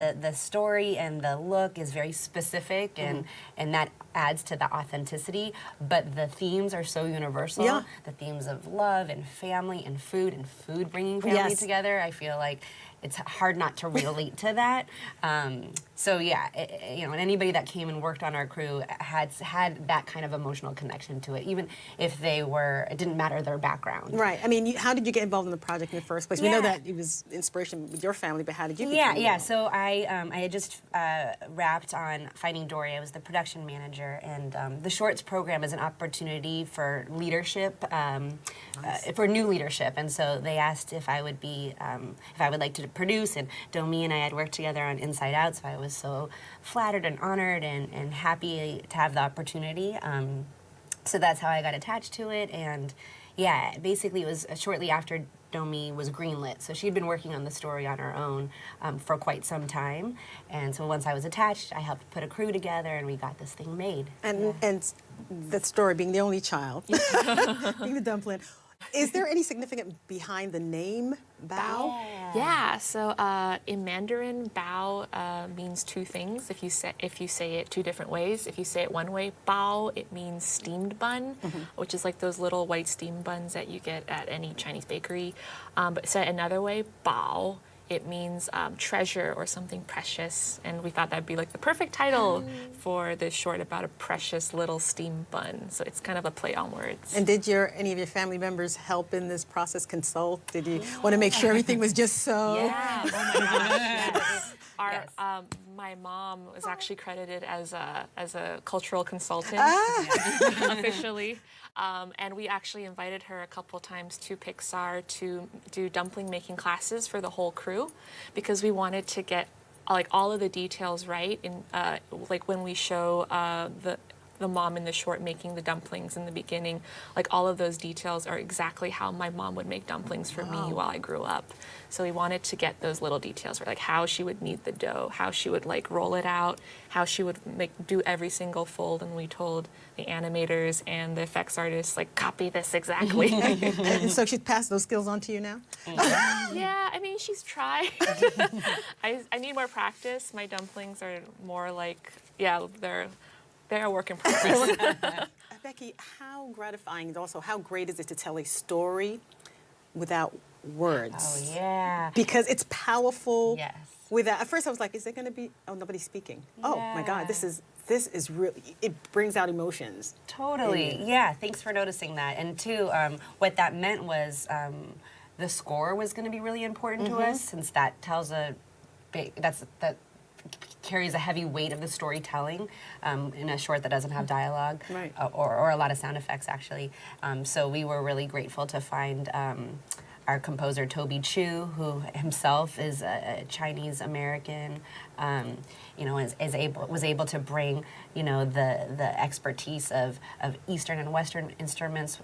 The story and the look is very specific, and that adds to the authenticity, but the themes are so universal. Yeah. The themes of love and family and food bringing family Yes. together. I feel like it's hard not to relate to that. So yeah, and anybody that came and worked on our crew had that kind of emotional connection to it, even if it didn't matter their background. Right. I mean, how did you get involved in the project in the first place? We know that it was inspiration with your family, but how did you become involved? So I had just wrapped on Finding Dory. I was the production manager, and the Shorts program is an opportunity for leadership, for new leadership. And so they asked if I would like to produce, and Domi and I had worked together on Inside Out, so I was so flattered and honored and happy to have the opportunity. So that's how I got attached to it, and yeah, basically it was shortly after Domi was greenlit. So she'd been working on the story on her own for quite some time. And so once I was attached, I helped put a crew together and we got this thing made. And the story, being the only child, being the dumpling, is there any significance behind the name Bao? Yeah, so in Mandarin, bao means two things if you say it two different ways. If you say it one way, bao, it means steamed bun, which is like those little white steamed buns that you get at any Chinese bakery. But said another way, bao, it means treasure or something precious. And we thought that'd be like the perfect title for this short about a precious little steamed bun. So it's kind of a play on words. And did any of your family members help in this process, consult? Did you want to make sure everything was just so? Yeah, oh my gosh, yes. My mom was actually credited as a cultural consultant officially. And we actually invited her a couple times to Pixar to do dumpling making classes for the whole crew, because we wanted to get like all of the details right. In like when we show the mom in the short making the dumplings in the beginning, like all of those details are exactly how my mom would make dumplings for me while I grew up. So we wanted to get those little details, like how she would knead the dough, how she would like roll it out, how she would do every single fold. And we told the animators and the effects artists, like, copy this exactly. And so she's passed those skills on to you now? Yeah, I mean, she's tried. I need more practice. My dumplings are more like, they're a work in progress. Becky, how gratifying and also how great is it to tell a story without words? Oh, yeah. Because it's powerful. Yes. At first I was like, is there going to be, nobody's speaking. Oh my God, this is really, it brings out emotions. Totally, yeah, thanks for noticing that. And too, what that meant was the score was going to be really important to us, since that tells that carries a heavy weight of the storytelling in a short that doesn't have dialogue, right. or a lot of sound effects, actually. So we were really grateful to find our composer Toby Chu, who himself is a Chinese American, was able to bring, the expertise of Eastern and Western instruments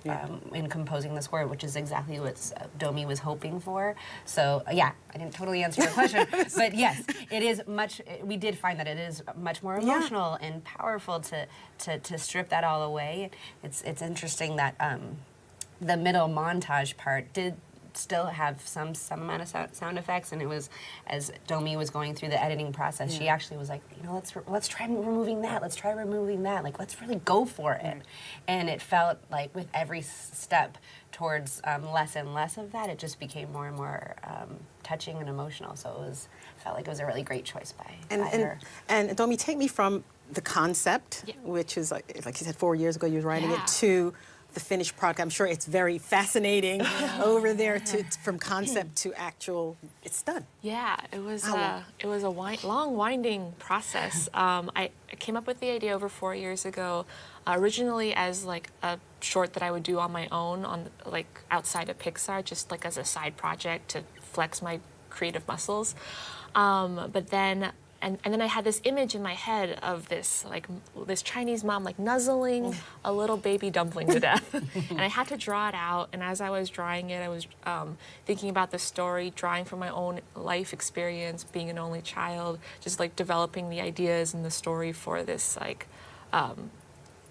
in composing the score, which is exactly what Domi was hoping for. So yeah, I didn't totally answer your question, but yes, it is much. We did find that it is much more emotional and powerful to strip that all away. It's interesting that the middle montage part did still have some amount of sound effects, and it was, as Domi was going through the editing process, she actually was like, let's try removing that, let's really go for it. And it felt like with every step towards less and less of that, it just became more and more touching and emotional. So felt like it was a really great choice by her. And Domi, take me from the concept, which is like you said, 4 years ago you were writing it, to the finished product. I'm sure it's very fascinating over there from concept to actual, it's done. Yeah, it was a long, winding process. I came up with the idea over 4 years ago, originally as like a short that I would do on my own, outside of Pixar, just like as a side project to flex my creative muscles. But then And then I had this image in my head of this Chinese mom nuzzling a little baby dumpling to death. And I had to draw it out. And as I was drawing it, I was thinking about the story, drawing from my own life experience, being an only child, just developing the ideas and the story for this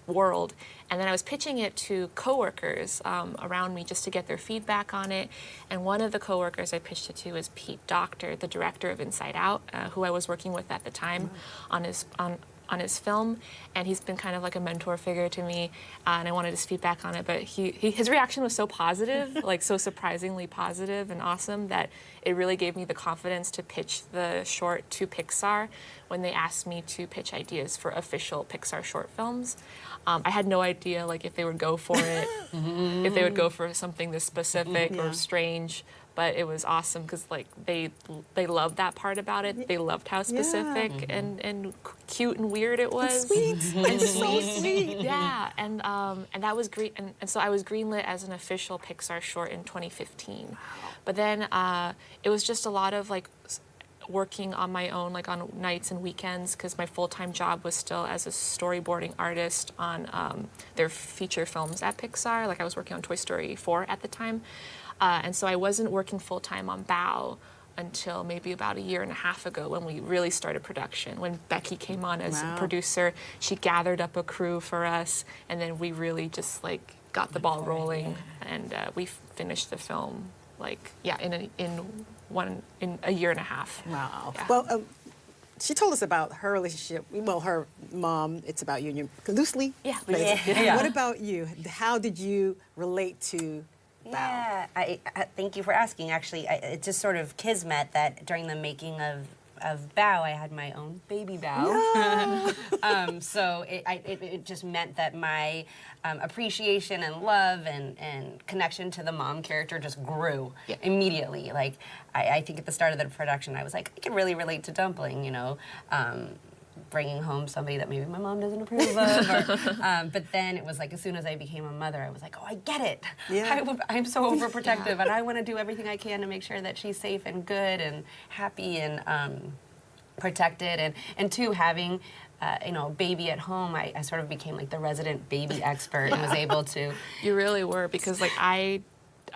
world. And then I was pitching it to coworkers around me just to get their feedback on it. And one of the coworkers I pitched it to was Pete Docter, the director of Inside Out, who I was working with at the time on his film, and he's been kind of like a mentor figure to me, and I wanted his feedback on it. But his reaction was so positive, like so surprisingly positive and awesome, that it really gave me the confidence to pitch the short to Pixar when they asked me to pitch ideas for official Pixar short films. I had no idea like if they would go for it, if they would go for something this specific or strange. But it was awesome because like they loved that part about it. They loved how specific and cute and weird it was. Sweet. And so sweet. Yeah, and that was great. And so I was greenlit as an official Pixar short in 2015. But then it was just a lot of like working on my own, like on nights and weekends, because my full-time job was still as a storyboarding artist on their feature films at Pixar. Like I was working on Toy Story 4 at the time. And so I wasn't working full-time on Bao until maybe about a year and a half ago when we really started production. When Becky came on as a producer, she gathered up a crew for us, and then we really just like got the ball rolling, and we finished the film like in a year and a half. Wow. Yeah. Well, she told us about her relationship. Well, her mom. It's about you and your loosely. Yeah. What about you? How did you relate to Bao? Yeah, I thank you for asking. Actually, it just sort of kismet that during the making of Bao, I had my own baby Bao. So it just meant that my appreciation and love and connection to the mom character just grew immediately. Like, I think at the start of the production, I was like, I can really relate to Dumpling, you know. Bringing home somebody that maybe my mom doesn't approve of. Or, but then it was like as soon as I became a mother, I was like, oh, I get it. Yeah. I'm so overprotective, and I want to do everything I can to make sure that she's safe and good and happy and protected. And two, having a baby at home, I sort of became like the resident baby expert and was able to. You really were, because like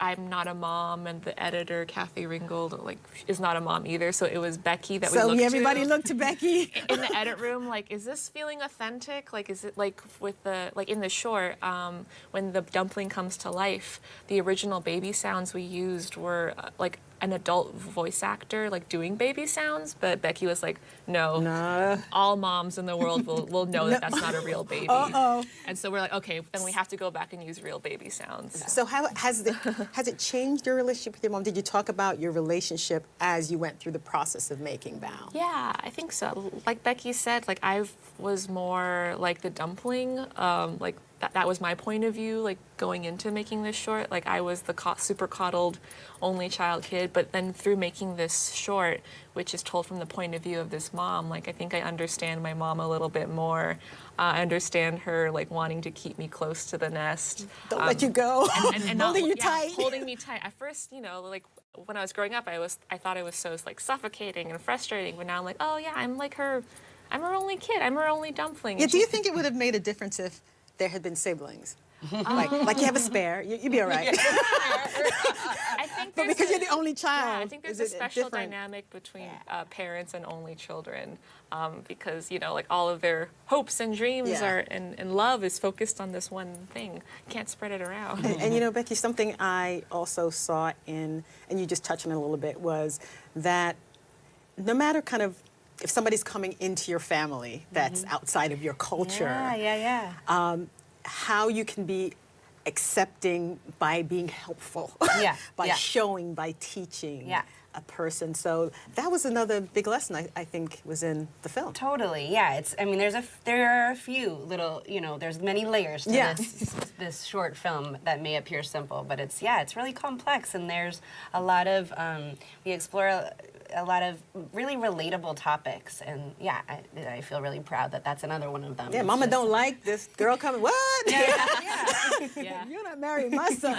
I'm not a mom, and the editor Kathy Ringgold like is not a mom either. So it was Becky that we looked to. So everybody looked to Becky in the edit room. Like, is this feeling authentic? Like, is it like with the like in the short when the dumpling comes to life? The original baby sounds we used were like an adult voice actor like doing baby sounds, but Becky was like, no. All moms in the world will know that that's not a real baby. And so we're like, okay, then we have to go back and use real baby sounds. So how has it changed your relationship with your mom? Did you talk about your relationship as you went through the process of making Bao? Yeah, I think so. Like Becky said, like I was more like the dumpling, like that was my point of view, like going into making this short. Like I was the super coddled only child kid, but then through making this short, which is told from the point of view of this mom, like I think I understand my mom a little bit more. I understand her like wanting to keep me close to the nest. Don't let you go. And holding you tight. Holding me tight. At first, like when I was growing up, I thought it was so like suffocating and frustrating, but now I'm like, oh yeah, I'm her only kid. I'm her only dumpling. Yeah, do you think it would have made a difference if there had been siblings? Like you have a spare, you'd be all right. I think But because you're the only child, yeah, I think there's a special dynamic between parents and only children, because like all of their hopes and dreams are and love is focused on this one thing. You can't spread it around. And Becky, something I also saw and you just touched on it a little bit, was that no matter kind of if somebody's coming into your family that's outside of your culture, how you can be accepting by being helpful, by showing, by teaching a person. So that was another big lesson I think was in the film. Totally, yeah. There are a few little, there's many layers to this short film that may appear simple, but it's really complex, and there's a lot of, we explore a lot of really relatable topics, and I feel really proud that that's another one of them. Yeah, Mama don't like this girl coming. What? Yeah. You're not marrying my son.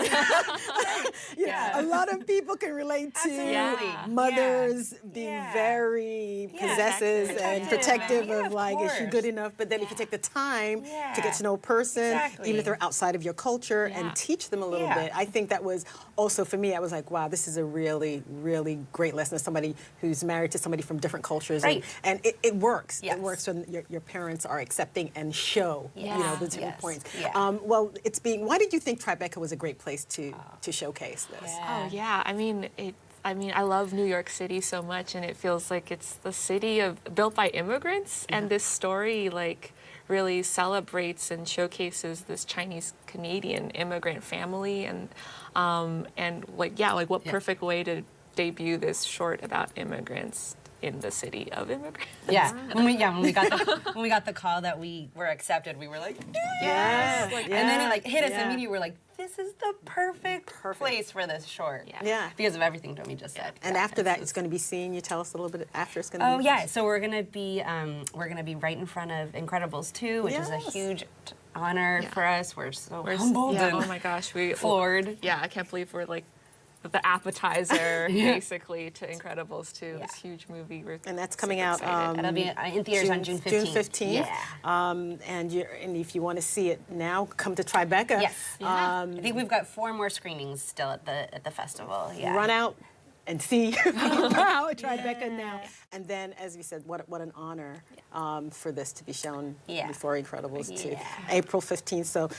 A lot of people can relate to mothers being very possessive and protective of like, is she good enough? But then if you take the time to get to know a person, even if they're outside of your culture, and teach them a little bit, I think that was also for me. I was like, wow, this is a really, really great lesson. As somebody who's married to somebody from different cultures, Right. and it works. Yes. It works when your parents are accepting and show, you know, the different Yes. points. Yeah. Well, why did you think Tribeca was a great place to showcase this? Oh yeah, I mean, I love New York City so much, and it feels like it's the city built by immigrants, and this story like really celebrates and showcases this Chinese Canadian immigrant family, and like what perfect way to debut this short about immigrants in the city of immigrants. Yeah. When we got the call that we were accepted, we were like, Yes. and then it like hit us Yeah. immediately. We're like, this is the perfect place for this short. Yeah. Because of everything Domi just said. And Yeah, after that, it's going to be seen. You tell us a little bit after it's going to Oh be. yeah, so we're gonna be right in front of Incredibles 2, which is a Yes. huge honor for us. We're so We're humbled yeah, and oh my gosh, we floored. Yeah, I can't believe we're like the appetizer basically to Incredibles 2. This huge movie. We're And that's coming super out. excited. It'll be in theaters on June 15th. June 15th. Yeah. And if you want to see it now, come to Tribeca. Yes. I think we've got 4 more screenings still at the festival. Yeah. Run out and see wow, Tribeca now. And then, as we said, what an honor for this to be shown before Incredibles 2. Yeah. April 15th. So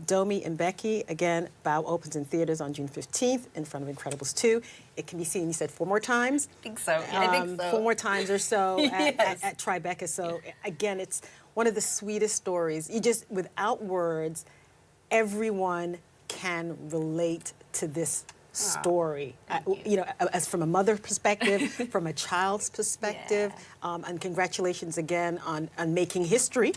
Domi and Becky, again, Bow opens in theaters on June 15th in front of Incredibles 2. It can be seen, you said, 4 more times? I think so. I think so. 4 more times or so Yes. at Tribeca. So again, it's one of the sweetest stories. You just, without words, everyone can relate to this story. You know, as from a mother perspective, from a child's perspective, and congratulations again on making history.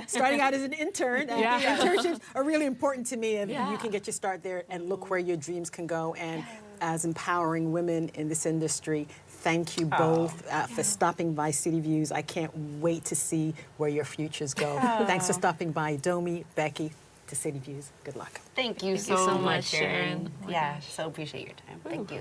Starting out as an intern, internships are really important to me, and you can get your start there and look where your dreams can go. And as empowering women in this industry, thank you both for stopping by City Views. I can't wait to see where your futures go. Thanks for stopping by, Domi, Becky, to City Views. Good luck. Thank you so so much, much, Sharon. Sharon. Oh my Yeah, gosh. so appreciate your time. Thank you.